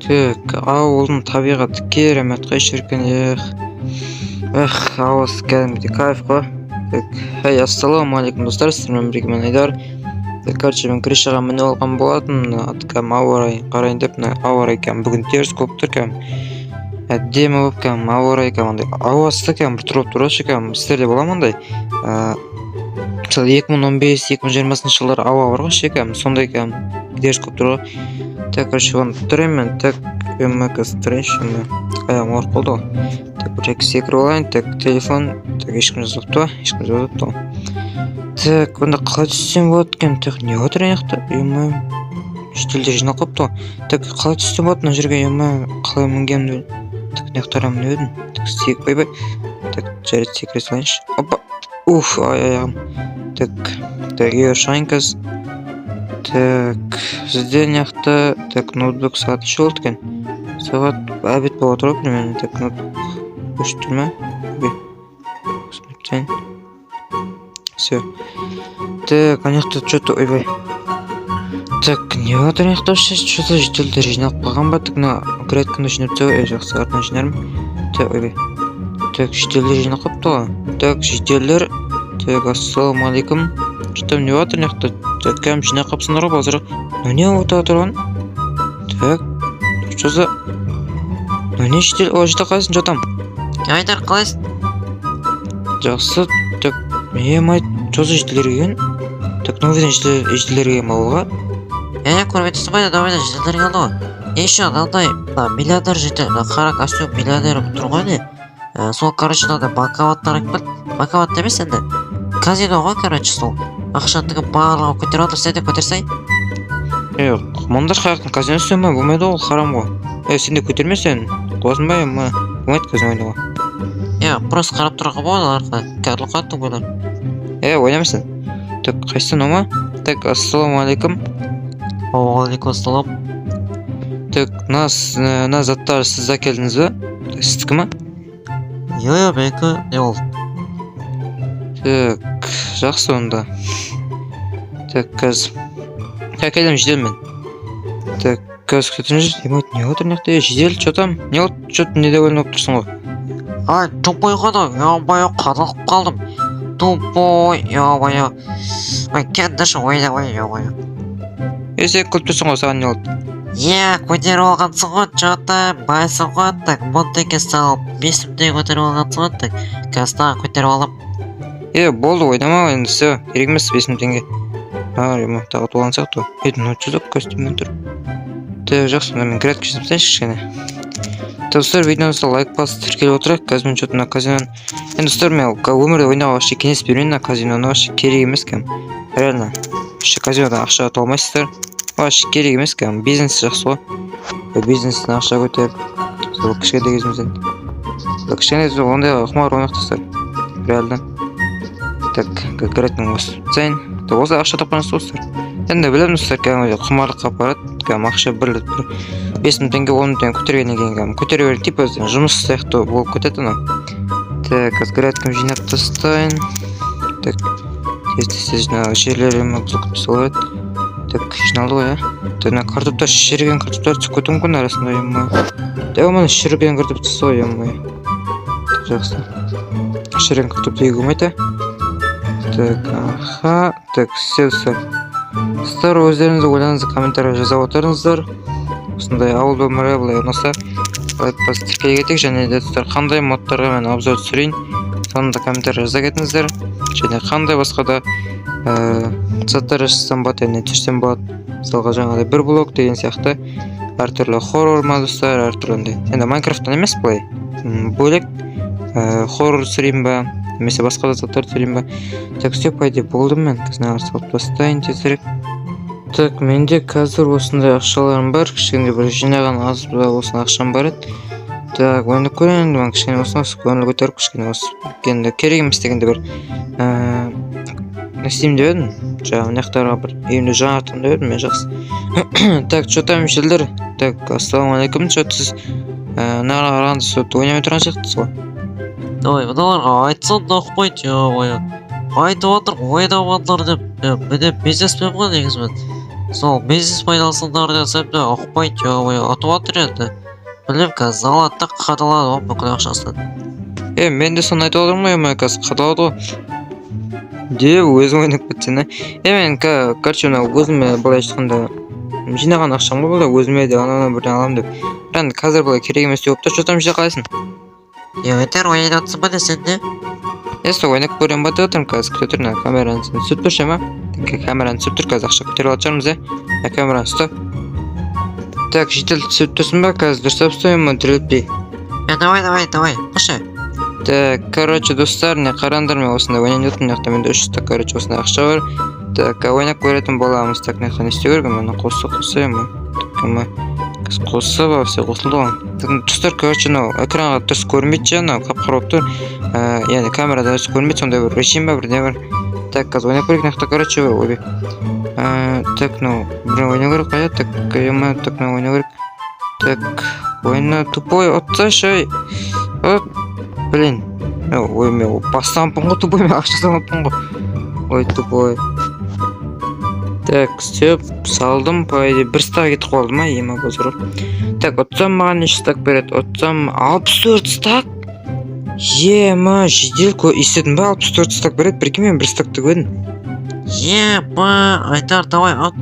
Так, ауылдың табиғаты керемет қой шіркін, ауыз кәдімгідей кайф қой. Так, ассалаумағалейкум достар, сіздермен бірге мен Айдар. Короче, мен крышаға мініп алған болатын, кәдімгі ауа райын қарайын деп, ауа райы кәдімгі бүгін теріс болып тұр, кәдімгі әдемі болып, кәдімгі ауа райы кәдімгі ауасы кәдімгі бір тұрып тұрады, кәдімгі сіздерде бола ма ондай? Мысалы 2015-2020 жылдары ауа бар ғой, кәдімгі сондай кәдімгі теріс болып тұр ғой. Так, короче, оны тұрайын мен, так, МКС тұрайыншы, аяғым ауырып қалды ғой. Так, бір секіріп алайын, так, телефон, так, ешкім жазылыпты ғой, ешкім жазылыпты ғой. Так, онда қалай түссем болады екен, так, не отыр аяқта, шетелде жинап қойыпты ғой. Так, қалай түссем болады мына жерге, қалай мінгенімді, так, неақтарамын өдім, так, секпай, так, жарайды секіре салайыншы. Опа, аяғым. Так, шығайын қазір. Так, сізде неқта, так, ноутбук сағат ше болды екен. Сағат обед болып отыр ғой, примерно, так, ноутбук өшіп тұр ма? Посмотрим. Все. Так, анеқта что-то, ойбай. Так, не отыр анеқта вообще, что-то жителдер жиналып қалған ба? Так, грядканы жинап түсі, жақсы артынан жинармын. Так, ойбай. Так, жителдер жинап қойыпты ғой. Так, жителдер. Так, ассалаумағалейкум. Что-то не отыр анеқта. Так, кәдімгі жинап қапсыңдар ғой базарға. Не отыр отырған? Так, что за? Не жител? О, жита қалайсың, жатам? Айдар, қалайсың? Жақсы. Так, айт, что за жителер келген? Так, новыйдан жителер келген балға? Көрметтісі байды, давайда жителер келді ғой. Еще, андай, миллиардер жителер, қара костюм миллиардер тұр ғой не? Сол, короче, банковаттар екпіл. Банковат емес енді. Казино ғой, короче, сол. Ақшантығы барлығы көтер алды, сәйді көтерсай? Мұндар қаяқтың казино сөйме, болмайды ол харам ғой. Сен де көтерме сен, қосын ба, болмайды казино ойнауға. Просто қарап тұрға болады арқылы, кәрлі қаттың бұйлар. Ойнамысың? Так, қайсың ома? Так, ассалаумағалейкум. Уағалейкум ассалам. Так, на заттар сіз әкелдіңіз ба? Сіздікі ма? Менікі, не ол? Так, жақсы онда. Так, қазір. Әкелдім жедел мен. Так, қазір күтін жүр. Не отыр неқті? Жедел, что там? Не от, что-то недовольно болып тұрсың ғой. Тупой қадау, қадалып қалдым. Тупой, кәндіші ойдавай, Сен күліп тұрсың ғой, саған не олды? Көтеріп алғансың ғой, что-то байсың ғой, так, монтеке салып, бесімде көтеріп алғансың ғой, так, қазір көтеріп алып. Болды, ойнама, енді все, керек емес 5000 теңге. Тағы толған сияқты. Жүзіп костюммен тұр. Жақсы, мен грядка жинап тайыншы кішкене. Достар, видеомызда лайк басып тіркеліп отырайық. Қазір мен что-то на казинон. Достар, мен өмірде ойнауға вообще кеңес бермеймін на казиноны, вообще керек емес кәм. Реально. Вообще казинодан ақша ұта алмайсыздар. Вообще керек емес кәм. Бизнес жақсы ғой. Бизнестен ақша көтеріп. Сол кішкене кезімізден. Кішкене ондай құмар ойнақтастар. Реально. Так, грядканы басып тастайын. Осы ақша тапқан достар. Енді білемін достар, кәдімгі құмарлыққа апарады. Кәдімгі ақша 5000 теңге 10 теңге көтергеннен кейін кәдімгі көтере береді, типа жұмыс сияқты болып кетеді анау. Так, грядканы жинап тастайын. Так, тез жаңағы жерлеріме бұзылып салады. Так, жиналды ғой, Так, картоптар шіріген картоптар түсіп кетуі мүмкін арасында, Мені шіріген картоп түсті ғой, Так, жақсы. Шіріген картопты егі болмайды. Так, так, все. Сіздер өздеріңізді ойлаңызды комментария жазып отырыңыздар. Осындай ауыл өмірі былай ұнаса, лайк басып тіркеле кетейік, және де достар қандай модтарға мен обзор түсірейін, соны да комментария жаза кетіңіздер. Және қандай басқа да заттар жасасам болады, не түсірсем болады. Мысалға жаңағыдай бір блог деген сияқты әртүрлі хоррор ма достар, әртүрлі. Енді Майнкрафттан емес былай, бөлек хоррор түсірейін ба, немесе басқа да заттар түсірейін ба. Так, все, пайде болдым мен. Қазір салып тастайын тезірек. Так, менде қазір осындай ақшаларым бар. Кішкене бір жинаған аз осындай ақшам бар еді. Так, ойнап көрейін, мен кішкене осыны көңіл көтеріп, кішкене осы енді керек емес дегенде бір не істеймін деп едім. Жаңағы нақтарға бір үйімді жаңартқым деп едім, мен жақсы. Так, что там жителдер? Так, ассалаумағалейкум, что сіз қарағанда ойнамай тұрған сияқтысыз ғой? Мыналарға айтсан да ұқпайды, айтып отыр, ойнап отыр деп, міне бизнеспен ғой негізімен. сол бизнес пайдалысыңдар десем де ұқпайды ой атып жатыр енді. Білем қазір залатта қадалады ғой бүкіл ақшасын. Мен де соны айтып отырмын ғой, ема қазір қадалады ғой. Деп өзің ойнап кетсең, мен короче мына өзіме былай айтқанда жинаған ақшам ғой, бұл өзіме де ана бірден аламын деп. Бірақ қазір былай керек емес деп та что-там жей қалайсың? Өтер ойнап жатсың ба сен де? Сол ойнап көрем ба деп отырмын қазір, күте тұр, камераны түсіріп тұршы ма? Камераны түсіріп тұр қазір, ақша көтеріп алып шығармыз, камераны ұста. Так, жедел түсіріп тұрсың ба қазір, дұрыстап ұстаймын, тірелтпей. Давай, қошы. Так, короче, достар, не қараңдар, мен осында ойнайын өттім, неқта менде 300 короче, осында ақша бар. Так, ойнап көретін боламыз, так, неқта не істеу керек, мен қосайын, қосып, все қосылды ғой. Достар, короче, экранға дұрыс көрмейді жаңа, қап-қарап тұр. Яғни камерада дұрыс көрмейді, сондай бір режим ба, бірден бар. Так, қазір ойнап көрейік, неқта, короче, ойбек. Так, бір ойнау керек, қая, так, ойнау керек. Так, ойна тупой, отсайшы, блин. Ой, мен бастамаппын ғой, тупой, мен ақша салмаппын ғой. Ой, тупой. Так, сөп, салдым, пайды, бір стак етіп қалды ма, ема бұзырып. Так, отсам маған неше стак береді? Отсам 64 стак? Ема, жедел естедің ба, 64 стак береді, бірге мен бір стакты көрдім. Ема, Айдар, давай, от.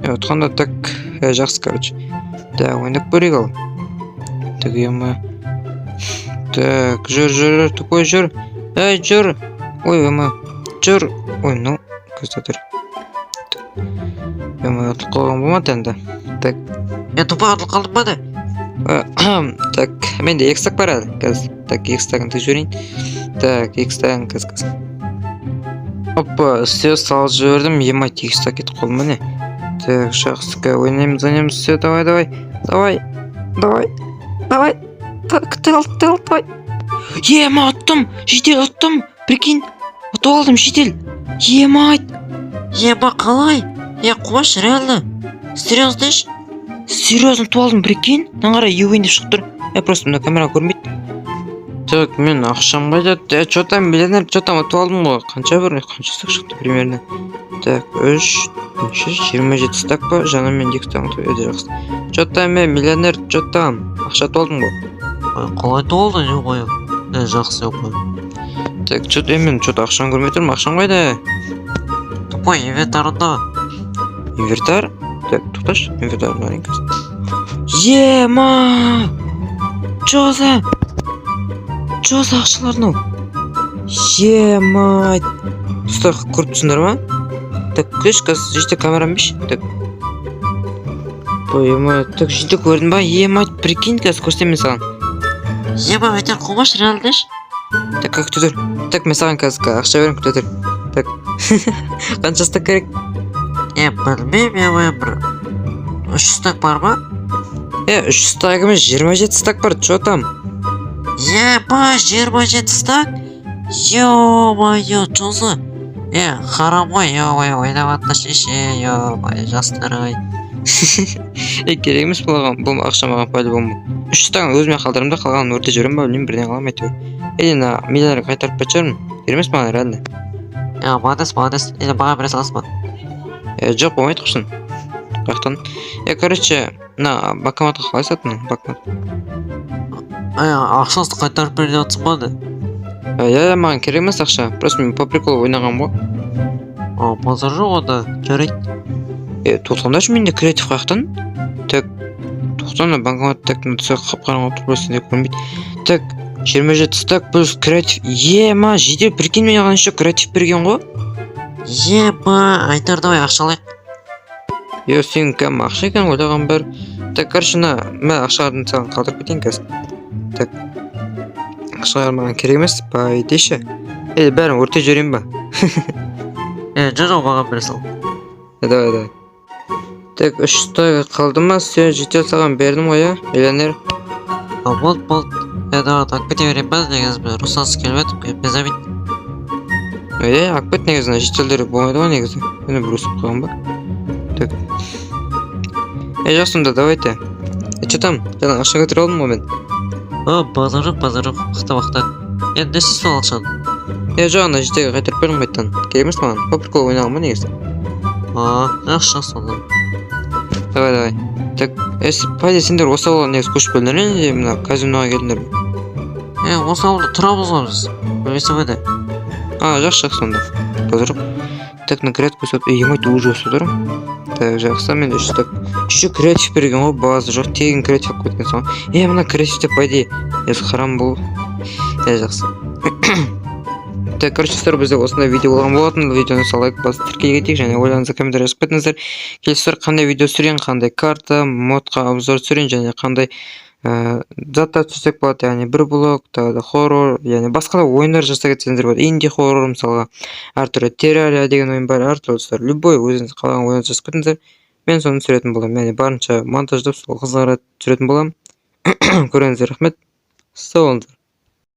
Отқанда, так, жақсы, короче. Так, ойнап көрек ал. Так, ема. Так, жүр, тупой жүр. Жүр. Ой, ема, жүр. Ой, көздатыр. Ема, отыл қалған болмады енді. Так. Тупой отыл қалдым ба да? Так, менде 2 стак бар әлі, қазір. Так, 2 стагын тік жөрейін. Так, 2 стагын қазір. Опа, все салып жібердім, ема 2 стак етіп қалдым міне. Так, жақсыға ойнаймыз, все, давай. Так, давай. Ема, аттым, жедел аттым, прикинь, ұтып алдым, жедел. Ема, қалай? Қуаш, реально? Серьезно деш? Серьезно ұтып алдым, прикинь, наңғара еуен деп шығып тұр. Просто мына камера көрмейді. Так, мен ақшам қайда, что-там миллионер, что-там ұтып алдым ғой, қанша стак шықты примерно. Так, 27 стак па, жаңа мен 2 стак ұтып еді жақсы. Что-там мен миллионер, что-там, ақша ұтып алдым ғой. Қалай ұтып алдың, ғой? Жақсы, ғой. Так, мен ақшам көрмей тұрмын, ақшам қайда? Тупой, инвентарында. Инвентар? Так, тоқташы, инвентар маленькасы. Ема! Чо за ақшалар мынау? Ема! Достар, көріп тұрсыңдар ма? Так, көш, қазір жеде камерам беш. Так. Ема, так, жеде көрдің ба? Ема, прикинь, қазір көрсем мен саған. Ема, Айдар, қумаш, реально деш? Так, күте тұр. Так, мен саған қазір ақша берем, күте тұр. Так. Қанша стак керек? Білмейм, бір 300 стак бар ма? 300 стак емес, 27 стак бар, чо там? 27 стак? Ё-моё, чозы? Харам ғой, ойнап атнашеше, жастар ай. Керек емес бұл ақша маған пайда болмау. 300 стагын өзіме қалдырымда, қалғанын өрте жүрем ба, білмейм, бірден қалам әйтеуір. Миллионер қайтарып бәтшермін, керек емес маған реально. Молодец, баға бере саласың ба? Жоқ, болмайды құшын. Қаяқтан. Короче, банкоматқа қалай саттың, банкомат? Ақшасты қайтарып бере жатсың ба да? Маған керек емес ақша, просто мен по приколу ойнаған ғой. Базар жоқ онда, жарайды. Тоқтаңдашы менде креатив қаяқтан? Так, тоқтаңда банкомат так қап-қараңғы отыр просто деп көрмейді. Так, 27 стак плюс креатив. Ема, жедел прикинь, мен оған еще креатив берген ғой. Ема, Айдар, давай ақша алайық. Сен кәм ақша екен ойлаған бәр. Так, короче, мен ақшалардың саған қалдырып кетейін қазір. Так, ақшалар маған керек емес, пайдейші. Бәрін өрте жүрейін ба? Жоқ, баға бере сал. Давай. Так, 3 стак қалды ма, сен жетел саған бердім ғой, миллионер. Болды. Давай, акпете берем ба, негізі мен рұқсатсыз келіп едім, без обид. Акпет негізі жетелдері болмайды ғой негізі. Мені бір ұсып қойған ба? Так. Жақсында, давайте. Че там? Жаңа ақша көтір алдым ғой мен. Базар жоқ, вақта. Енді несі сол ақшаны? Жоғына жетеге қайтарып бердім қайттан. Керек емес маған, по прикол ойнаған ба негізі? Жақсы жақсы онда. Давай. Так, пайда сендер осы ауылға негізі көшіп келдіңдер ме? Мына казиноға келдіңдер ме? Осы ауылда тұрамыз ғой біз. Білмейсің бе де. Жақсы сонда. Бұдырып. Так, на грядку сап, емайт уже осы тұр. Так, жақсы, мен үші так. Үші креатив берген ғой, базы жоқ, тегін креатив көткен соң. Мына креативте пайда, қарам бұл. Жақсы. Так, короче, бізде осындай видео болған болатын. Видеоны лайк басып тіркеге кетейік, және ойларыңызды комментария жазып кетіңіздер. Келесі қандай видео түсірейін, қандай карта, модқа обзор түсірейін, және қандай заттар түсірсек болады, яғни бір блок, тағы да хоррор, яғни басқа да ойындар жасай кетсеңіздер болады. Инди хоррор мысалға, әртүрлі террария деген ойын бар, әртүрлі тұстар. Любой өзіңіз қалаған ойын жазып кетіңіздер. Мен соны түсіретін боламын, яғни барынша монтаждап сол қызығырақ түсіретін боламын. Көріңіздер, рахмет. Сау болыңыздар.